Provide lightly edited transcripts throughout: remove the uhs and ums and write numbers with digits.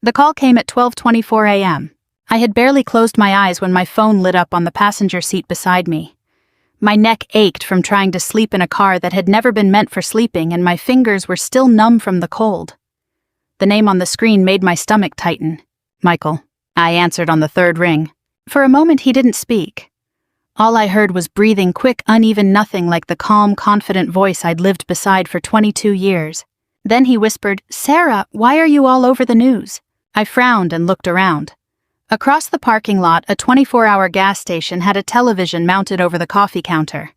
The call came at 12:24 a.m. I had barely closed my eyes when my phone lit up on the passenger seat beside me. My neck ached from trying to sleep in a car that had never been meant for sleeping, and my fingers were still numb from the cold. The name on the screen made my stomach tighten. Michael. I answered on the third ring. For a moment he didn't speak. All I heard was breathing, quick, uneven, nothing like the calm, confident voice I'd lived beside for 22 years. Then he whispered, "Sarah, why are you all over the news?" I frowned and looked around. Across the parking lot, a 24-hour gas station had a television mounted over the coffee counter.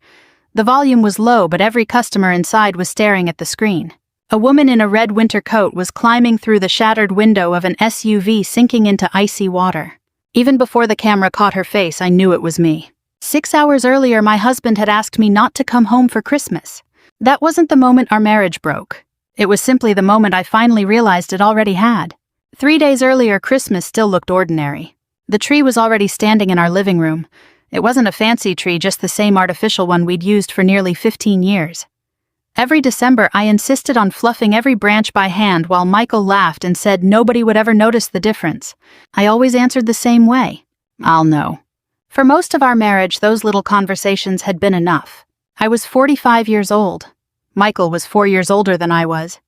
The volume was low, but every customer inside was staring at the screen. A woman in a red winter coat was climbing through the shattered window of an SUV, sinking into icy water. Even before the camera caught her face, I knew it was me. 6 hours earlier, my husband had asked me not to come home for Christmas. That wasn't the moment our marriage broke. It was simply the moment I finally realized it already had. 3 days earlier, Christmas still looked ordinary. The tree was already standing in our living room. It wasn't a fancy tree, just the same artificial one we'd used for nearly 15 years. Every December, I insisted on fluffing every branch by hand while Michael laughed and said nobody would ever notice the difference. I always answered the same way. I'll know. For most of our marriage, those little conversations had been enough. I was 45 years old. Michael was 4 years older than I was.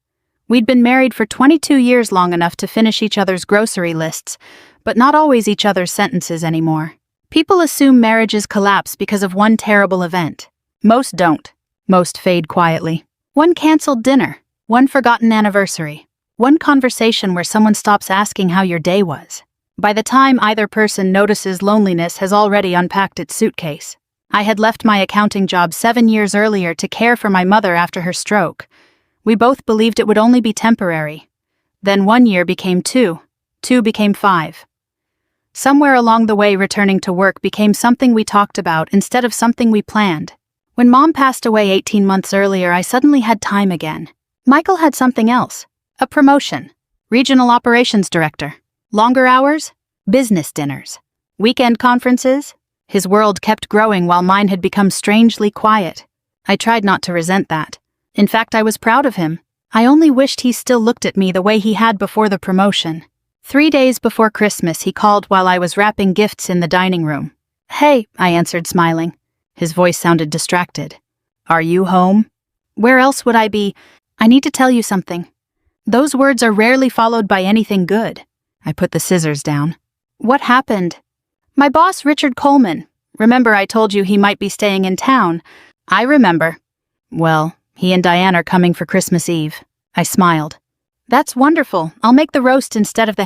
We'd been married for 22 years, long enough to finish each other's grocery lists, but not always each other's sentences anymore. People assume marriages collapse because of one terrible event. Most don't. Most fade quietly. One canceled dinner, one forgotten anniversary, one conversation where someone stops asking how your day was. By the time either person notices, loneliness has already unpacked its suitcase. I had left my accounting job 7 years earlier to care for my mother after her stroke. We both believed it would only be temporary. Then 1 year became 2, 2 became 5. Somewhere along the way, returning to work became something we talked about instead of something we planned. When Mom passed away 18 months earlier, I suddenly had time again. Michael had something else. A promotion. Regional operations director. Longer hours. Business dinners. Weekend conferences. His world kept growing while mine had become strangely quiet. I tried not to resent that. In fact, I was proud of him. I only wished he still looked at me the way he had before the promotion. 3 days before Christmas, he called while I was wrapping gifts in the dining room. "Hey," I answered, smiling. His voice sounded distracted. "Are you home?" "Where else would I be? I need to tell you something." Those words are rarely followed by anything good. I put the scissors down. "What happened?" "My boss, Richard Coleman. Remember I told you he might be staying in town?" "I remember." "Well, he and Diane are coming for Christmas Eve." I smiled. "That's wonderful. I'll make the roast instead of the